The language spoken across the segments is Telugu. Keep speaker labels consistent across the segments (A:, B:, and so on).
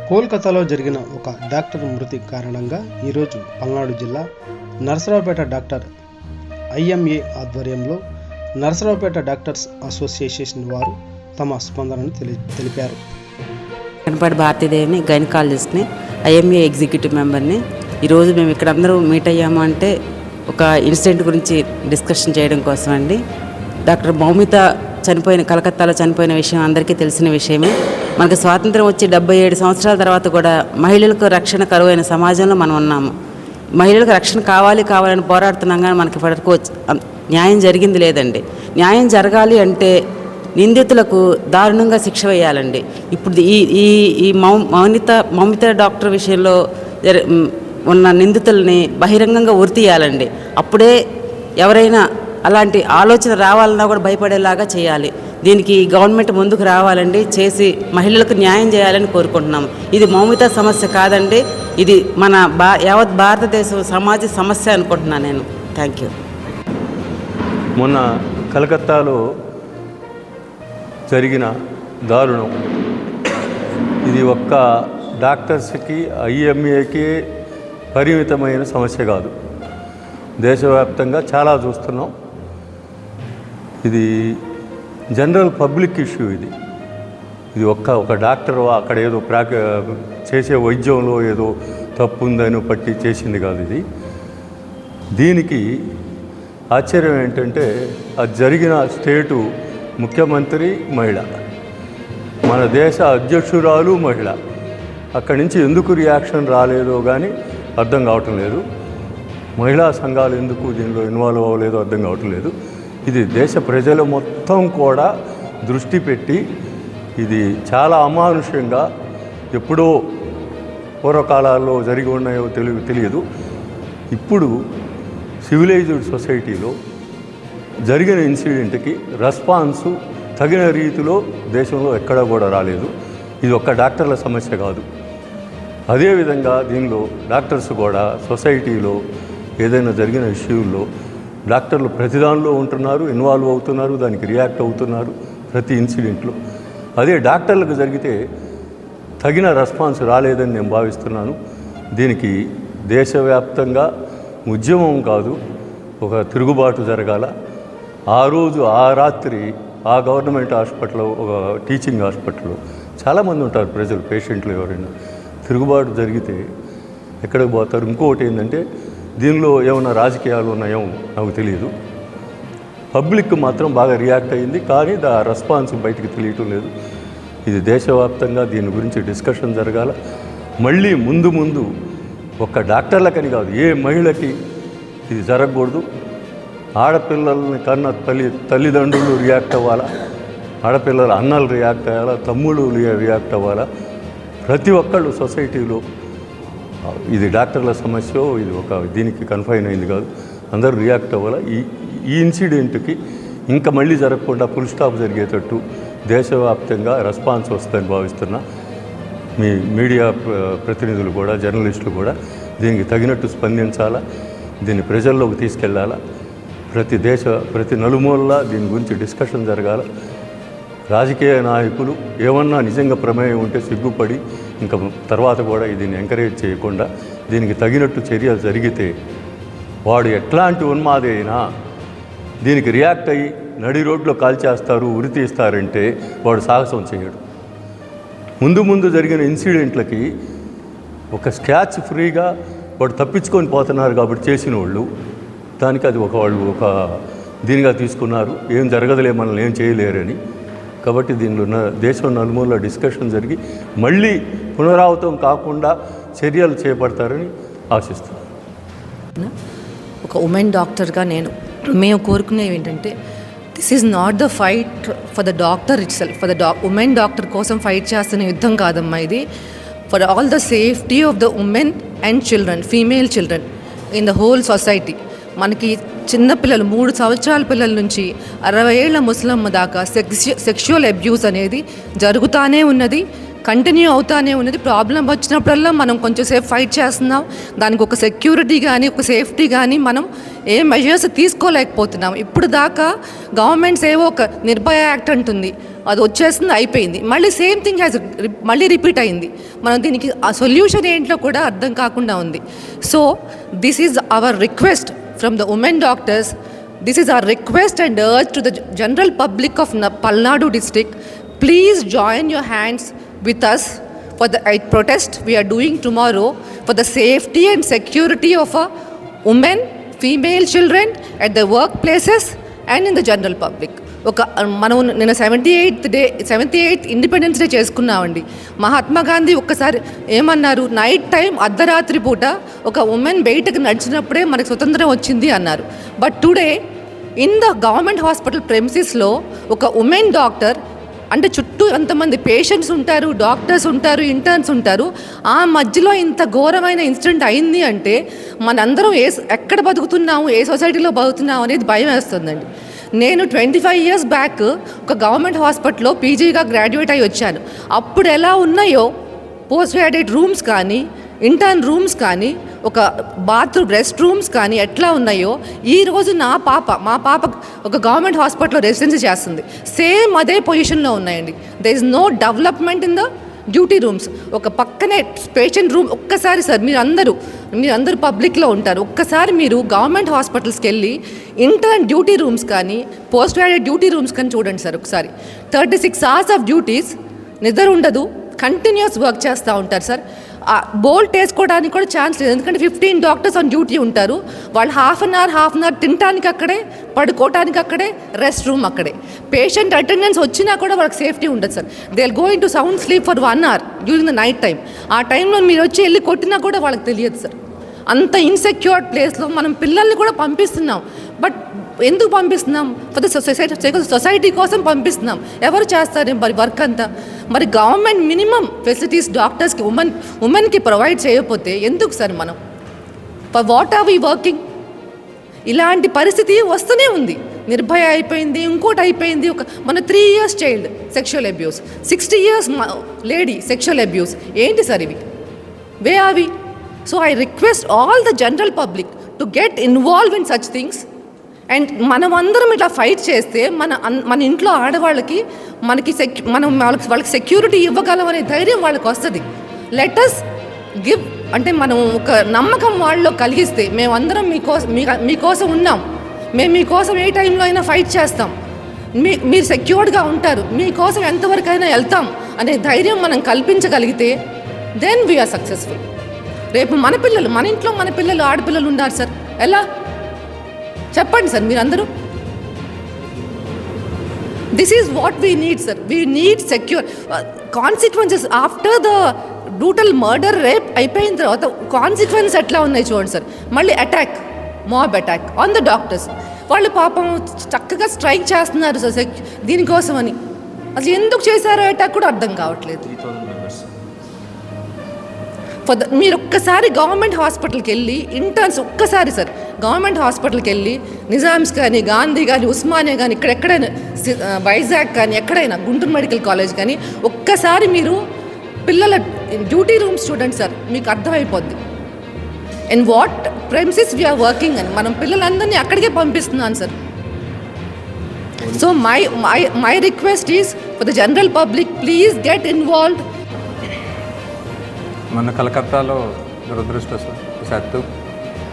A: కోల్కతాలో జరిగిన ఒక డాక్టర్ మృతి కారణంగా ఈరోజు పల్నాడు జిల్లా నరసరావుపేట డాక్టర్ ఐఎంఏ ఆధ్వర్యంలో నరసరావుపేట డాక్టర్స్ అసోసియేషన్ వారు తమ స్పందనను తెలిపారు.
B: కనపడి భారతీదేవిని గైనకాలజిస్ట్ని, ఐఎంఏ ఎగ్జిక్యూటివ్ మెంబర్ని. ఈరోజు మేము ఇక్కడ అందరూ మీట్ అయ్యాము అంటే ఒక ఇన్సిడెంట్ గురించి డిస్కషన్ చేయడం కోసం అండి. డాక్టర్ మౌమిత కలకత్తాలో చనిపోయిన విషయం అందరికీ తెలిసిన విషయమే. మనకు స్వాతంత్రం వచ్చి 77 సంవత్సరాల తర్వాత కూడా మహిళలకు రక్షణ కరువైన సమాజంలో మనం ఉన్నాము. మహిళలకు రక్షణ కావాలని పోరాడుతున్నాం, కానీ మనకి ఇప్పటివరకు న్యాయం జరిగింది లేదండి. న్యాయం జరగాలి అంటే నిందితులకు దారుణంగా శిక్ష వేయాలండి. ఇప్పుడు ఈ మౌమిత డాక్టర్ విషయంలో ఉన్న నిందితుల్ని బహిరంగంగా ఉరితీయాలండి. అప్పుడే ఎవరైనా అలాంటి ఆలోచన రావాలన్నా కూడా భయపడేలాగా చేయాలి. దీనికి గవర్నమెంట్ ముందుకు రావాలండి, చేసి మహిళలకు న్యాయం చేయాలని కోరుకుంటున్నాము. ఇది మౌమిత సమస్య కాదండి, ఇది మన యావత్ భారతదేశం సమాజ సమస్య అనుకుంటున్నాను నేను. Thank you.
C: మొన్న కలకత్తాలో జరిగిన దారుణం ఇది ఒక్క డాక్టర్స్కి ఐఎంఏకి పరిమితమైన సమస్య కాదు, దేశవ్యాప్తంగా చాలా చూస్తున్నాం. ఇది జనరల్ పబ్లిక్ ఇష్యూ. ఇది ఒక డాక్టర్ అక్కడ ఏదో చేసే వైద్యంలో ఏదో తప్పు ఉందని పట్టి చేసింది కాదు. దీనికి ఆశ్చర్యం ఏంటంటే అది జరిగిన స్టేటు ముఖ్యమంత్రి మహిళ, మన దేశ అధ్యక్షురాలు మహిళ. అక్కడి నుంచి ఎందుకు రియాక్షన్ రాలేదో కానీ అర్థం కావటం లేదు. మహిళా సంఘాలు ఎందుకు దీనిలో ఇన్వాల్వ్ అవ్వలేదో అర్థం కావటం లేదు. ఇది దేశ ప్రజలు మొత్తం కూడా దృష్టి పెట్టి ఇది చాలా అమానుష్యంగా ఎప్పుడో పూర్వకాలాల్లో జరిగి ఉన్నాయో తెలియదు. ఇప్పుడు సివిలైజ్డ్ సొసైటీలో జరిగిన ఇన్సిడెంట్కి రెస్పాన్సు తగిన రీతిలో దేశంలో ఎక్కడా కూడా రాలేదు. ఇది ఒక్క డాక్టర్ల సమస్య కాదు. అదేవిధంగా దీనిలో డాక్టర్స్ కూడా సొసైటీలో ఏదైనా జరిగిన ఇష్యూల్లో డాక్టర్లు ప్రతిదానిలో ఉంటున్నారు, ఇన్వాల్వ్ అవుతున్నారు, దానికి రియాక్ట్ అవుతున్నారు ప్రతి ఇన్సిడెంట్లో. అదే డాక్టర్లకు జరిగితే తగిన రెస్పాన్స్ రాలేదని నేను భావిస్తున్నాను. దీనికి దేశవ్యాప్తంగా ఉద్యమం కాదు, ఒక తిరుగుబాటు జరగాల. ఆ రోజు ఆ రాత్రి ఆ గవర్నమెంట్ హాస్పిటల్లో, ఒక టీచింగ్ హాస్పిటల్లో చాలామంది ఉంటారు ప్రజలు, పేషెంట్లు ఎవరైనా. తిరుగుబాటు జరిగితే ఎక్కడికి పోతారు? ఇంకొకటి ఏంటంటే దీనిలో ఏమైనా రాజకీయాలు ఉన్నాయో నాకు తెలియదు. పబ్లిక్ మాత్రం బాగా రియాక్ట్ అయ్యింది, కానీ రెస్పాన్స్ బయటికి తెలియటం లేదు. ఇది దేశవ్యాప్తంగా దీని గురించి డిస్కషన్ జరగాల. మళ్ళీ ముందు ఒక్క డాక్టర్లకని కాదు, ఏ మహిళకి ఇది జరగకూడదు. ఆడపిల్లల్ని కన్న తల్లిదండ్రులు రియాక్ట్ అవ్వాలా, ఆడపిల్లల అన్నలు రియాక్ట్ అవ్వాలా, తమ్ముళ్ళు రియాక్ట్ అవ్వాలా. ప్రతి ఒక్కళ్ళు సొసైటీలో ఇది డాక్టర్ల సమస్య, ఇది దీనికి కన్ఫైన్ అయింది కాదు, అందరూ రియాక్ట్ అవ్వాలా. ఈ ఇన్సిడెంట్కి ఇంకా మళ్ళీ జరగకుండా ఫుల్ స్టాప్ జరిగేటట్టు దేశవ్యాప్తంగా రెస్పాన్స్ వస్తుందని భావిస్తున్నా. మీ మీడియా ప్రతినిధులు కూడా, జర్నలిస్టులు కూడా దీనికి తగినట్టు స్పందించాలా, దీన్ని ప్రజల్లోకి తీసుకెళ్లాలా. ప్రతి నలుమూలలా దీని గురించి డిస్కషన్ జరగాల. రాజకీయ నాయకులు ఏమన్నా నిజంగా ప్రమేయం ఉంటే సిగ్గుపడి ఇంకా తర్వాత కూడా దీన్ని ఎంకరేజ్ చేయకుండా దీనికి తగినట్టు చర్యలు జరిగితే, వాడు ఎట్లాంటి ఉన్మాది అయినా దీనికి రియాక్ట్ అయ్యి నడి రోడ్లో కాల్చేస్తారు, ఉరి తీస్తారంటే వాడు సాహసం చేయడు. ముందు జరిగిన ఇన్సిడెంట్లకి ఒక స్క్రాచ్ ఫ్రీగా వాడు తప్పించుకొని పోతున్నారు కాబట్టి చేసిన వాళ్ళు దానికి అది వాళ్ళు ఒక దీనిగా తీసుకున్నారు, ఏం జరగదులే, మనల్ని ఏం చేయలేరని. కాబట్టి దీనిలో దేశం నలుమూల డిస్కషన్ జరిగి మళ్ళీ పునరావృతం కాకుండా చర్యలు చేపడతారని ఆశిస్తున్నాను.
D: ఒక ఉమెన్ డాక్టర్గా మేము కోరుకునేవి ఏంటంటే, this is not the fight for the doctor it self, for the women doctor కోసం ఫైట్ చేస్తున్న యుద్ధం కాదమ్మా ఇది. For all the safety of the women and children, female children in the whole society. మనకి చిన్నపిల్లలు 3 సంవత్సరాల పిల్లల నుంచి 60 ఏళ్ల ముసలమ్మ దాకా సెక్షువల్ అబ్యూస్ అనేది జరుగుతూనే ఉన్నది. కంటిన్యూ అవుతానే ఉన్నది. ప్రాబ్లం వచ్చినప్పుడల్లా మనం కొంచెం సేపు ఫైట్ చేస్తున్నాం. దానికి ఒక సెక్యూరిటీ కానీ ఒక సేఫ్టీ కానీ మనం ఏ మెజర్స్ తీసుకోలేకపోతున్నాం. ఇప్పుడు దాకా గవర్నమెంట్స్ ఏవో ఒక నిర్భయ యాక్ట్ అంటుంది, అది వచ్చేస్తుంది, అయిపోయింది. మళ్ళీ సేమ్ థింగ్ మళ్ళీ రిపీట్ అయింది. మనం దీనికి ఆ సొల్యూషన్ ఏంటో కూడా అర్థం కాకుండా ఉంది. So this is our request from the women doctors. This is our request and urge to the general public of Palnadu district. Please join your hands with us for the protest we are doing tomorrow for the safety and security of women, female children at the workplaces and in the general public. మనం నేను 78th ఇండిపెండెన్స్ డే చేసుకున్నామండి. మహాత్మా గాంధీ ఒక్కసారి ఏమన్నారు, నైట్ టైం అర్ధరాత్రి పూట ఒక ఉమెన్ బయటకు నడిచినప్పుడే మనకు స్వతంత్రం వచ్చింది అన్నారు. But today in the government hospital ప్రెమిసెస్లో ఒక ఉమెన్ డాక్టర్, అంటే చుట్టూ ఎంతమంది పేషెంట్స్ ఉంటారు, డాక్టర్స్ ఉంటారు, ఇంటర్న్స్ ఉంటారు, ఆ మధ్యలో ఇంత ఘోరమైన ఇన్సిడెంట్ అయింది అంటే మనందరం ఎక్కడ బతుకుతున్నాము, ఏ సొసైటీలో బతుకుతున్నాము అనేది భయం వేస్తుందండి. నేను 25 years బ్యాక్ ఒక గవర్నమెంట్ హాస్పిటల్లో పీజీగా గ్రాడ్యుయేట్ అయ్యి వచ్చాను. అప్పుడు ఎలా ఉన్నాయో పోస్ట్ గ్రాడ్యుయేట్ రూమ్స్ కానీ, ఇంటర్న్ రూమ్స్ కానీ, ఒక బాత్రూమ్ రెస్ట్ రూమ్స్ కానీ ఎట్లా ఉన్నాయో ఈరోజు మా పాప ఒక గవర్నమెంట్ హాస్పిటల్లో రెసిడెన్సీ చేస్తుంది. సేమ్ అదే పొజిషన్లో ఉన్నాయండి. There is no development in the duty rooms. ఒక పక్కనే పేషెంట్ రూమ్. ఒక్కసారి సార్ మీరందరూ పబ్లిక్లో ఉంటారు, ఒక్కసారి మీరు గవర్నమెంట్ హాస్పిటల్స్కి వెళ్ళి ఇంటర్న్ డ్యూటీ రూమ్స్ కానీ పోస్ట్ గ్రాడ్యుయేట్ డ్యూటీ రూమ్స్ కానీ చూడండి సార్. ఒకసారి 36 hours ఆఫ్ డ్యూటీస్, నిద్ర ఉండదు, కంటిన్యూస్ వర్క్ చేస్తూ ఉంటారు సార్. బోల్ట్ వేసుకోవడానికి కూడా ఛాన్స్ లేదు, ఎందుకంటే 15 డాక్టర్స్ ఆన్ డ్యూటీ ఉంటారు. వాళ్ళు హాఫ్ అన్ అవర్ తినడానికి అక్కడే, పడుకోవడానికి అక్కడే, రెస్ట్ రూమ్ అక్కడే. పేషెంట్ అటెండెన్స్ వచ్చినా కూడా వాళ్ళకి సేఫ్టీ ఉండదు sir. They will go in to sound sleep for 1 hour during the night time. ఆ టైంలో మీరు వచ్చి వెళ్ళి కొట్టినా కూడా వాళ్ళకి తెలియదు సార్. అంత ఇన్సెక్యూర్డ్ ప్లేస్లో మనం పిల్లల్ని కూడా పంపిస్తున్నాం. బట్ ఎందుకు పంపిస్తున్నాం? ఫర్ ద సొసైటీ కోసం పంపిస్తున్నాం. ఎవరు చేస్తారు మరి వర్క్ అంతా? మరి గవర్నమెంట్ మినిమం ఫెసిలిటీస్ డాక్టర్స్కి ఉమెన్కి ప్రొవైడ్ చేయకపోతే ఎందుకు సార్ మనం? For what are we working? ఇలాంటి పరిస్థితి వస్తూనే ఉంది. నిర్భయ అయిపోయింది, ఇంకోటి అయిపోయింది. మన 3 years child sexual abuse, 60 years lady sexual abuse. ఏంటి సార్ ఇవి? Where are we? So I request all the general public to get involve in such things. And మనం అందరం ఇట్లా ఫైట్ చేస్తే మన ఇంట్లో ఆడవాళ్ళకి మనం వాళ్ళకి సెక్యూరిటీ ఇవ్వగలం అనే ధైర్యం వాళ్ళకి వస్తుంది. లెట్ us గివ్, అంటే మనం ఒక నమ్మకం వాళ్ళలో కలిగిస్తే మేమందరం మీకోసం ఉన్నాం, మేము మీకోసం ఏ టైంలో అయినా ఫైట్ చేస్తాం, మీరు సెక్యూర్డ్గా ఉంటారు, మీకోసం ఎంతవరకు అయినా వెళ్తాం అనే ధైర్యం మనం కల్పించగలిగితే దెన్ వీఆర్ సక్సెస్ఫుల్. రేపు మన ఇంట్లో మన పిల్లలు ఆడపిల్లలు ఉన్నారు సార్, ఎలా చెప్పండి సార్ మీరందరూ? This is what we need sir. We need secure consequences. After the brutal murder, rape అయిపోయిన తర్వాత కాన్సిక్వెన్స్ ఎట్లా ఉన్నాయి చూడండి సార్. మళ్ళీ mob attack on the doctors. వాళ్ళు పాపం చక్కగా స్ట్రైక్ చేస్తున్నారు సార్ దీనికోసం అని. అసలు ఎందుకు చేశారో అటాక్ కూడా అర్థం కావట్లేదు. మీరు ఒక్కసారి గవర్నమెంట్ హాస్పిటల్కి వెళ్ళి ఇంటర్న్స్ ఒక్కసారి సార్ గవర్నమెంట్ హాస్పిటల్కి వెళ్ళి నిజామ్స్ కానీ, గాంధీ కానీ, ఉస్మానియా కానీ, ఎక్కడైనా వైజాగ్ కానీ, ఎక్కడైనా గుంటూరు మెడికల్ కాలేజ్ కానీ ఒక్కసారి మీరు పిల్లల డ్యూటీ రూమ్స్ చూడండి సార్, మీకు అర్థమైపోద్ది and what premises we are working అని. మనం పిల్లలందరినీ అక్కడికే పంపిస్తున్నాను sir. So my request is for the general public, please get involved.
E: మొన్న కలకత్తాలో దురదృష్టవశాత్తు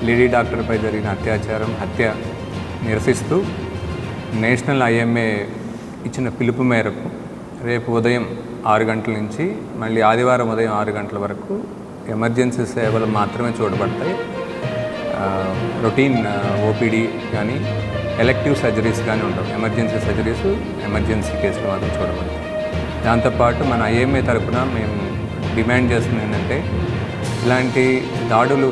E: లేడీ డాక్టర్పై జరిగిన హత్య నిరసిస్తూ నేషనల్ IMA ఇచ్చిన పిలుపు మేరకు రేపు ఉదయం 6 గంటల నుంచి మళ్ళీ ఆదివారం ఉదయం 6 గంటల వరకు ఎమర్జెన్సీ సేవలు మాత్రమే చూడబడతాయి. రొటీన్ OPD కానీ ఎలెక్టివ్ సర్జరీస్ కానీ ఉండవు. ఎమర్జెన్సీ సర్జరీస్, ఎమర్జెన్సీ కేసులు మాత్రం చూడబడతాయి. దాంతోపాటు మన IMA తరఫున మేము డిమాండ్ చేస్తుంది ఏంటంటే, ఇలాంటి దాడులు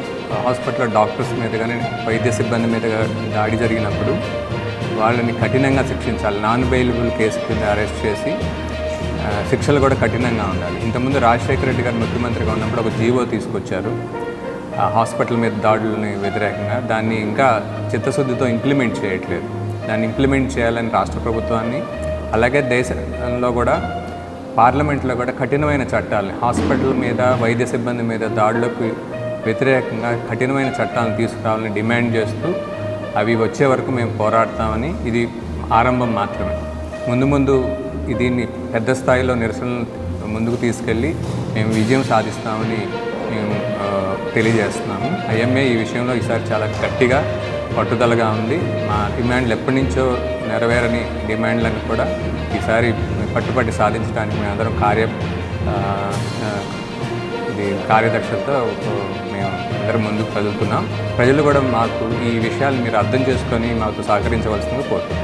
E: హాస్పిటల్ డాక్టర్స్ మీద కానీ వైద్య సిబ్బంది మీద దాడి జరిగినప్పుడు వాళ్ళని కఠినంగా శిక్షించాలి. నాన్ బెయిలబుల్ కేసు కింద అరెస్ట్ చేసి శిక్షలు కూడా కఠినంగా ఉండాలి. ఇంతకుముందు రాజశేఖర రెడ్డి గారు ముఖ్యమంత్రిగా ఉన్నప్పుడు ఒక జీవో తీసుకొచ్చారు హాస్పిటల్ మీద దాడులని వ్యతిరేకంగా. దాన్ని ఇంకా చిత్తశుద్ధితో ఇంప్లిమెంట్ చేయట్లేదు. దాన్ని ఇంప్లిమెంట్ చేయాలని రాష్ట్ర ప్రభుత్వాన్ని, అలాగే దేశంలో కూడా పార్లమెంట్లో కూడా కఠినమైన చట్టాలని, హాస్పిటల్ మీద వైద్య సిబ్బంది మీద దాడులకు వ్యతిరేకంగా కఠినమైన చట్టాలను తీసుకురావాలని డిమాండ్ చేస్తూ అవి వచ్చే వరకు మేము పోరాడతామని, ఇది ఆరంభం మాత్రమే. ముందు ముందు దీన్ని పెద్ద స్థాయిలో నిరసనలు ముందుకు తీసుకెళ్ళి మేము విజయం సాధిస్తామని మేము తెలియజేస్తున్నాము. ఐఎంఏ ఈ విషయంలో ఈసారి చాలా గట్టిగా పట్టుదలగా ఉంది. మా డిమాండ్లు ఎప్పటి నుంచో నెరవేరని డిమాండ్లను కూడా ఈసారి పట్టుబట్టి సాధించడానికి మేమందరం కార్యదక్షతతో మేము అందరం ముందుకు కదులుతున్నాం. ప్రజలు కూడా మాకు ఈ విషయాలు మీరు అర్థం చేసుకొని మాకు సహకరించవలసిందిగా కోరుతున్నాం.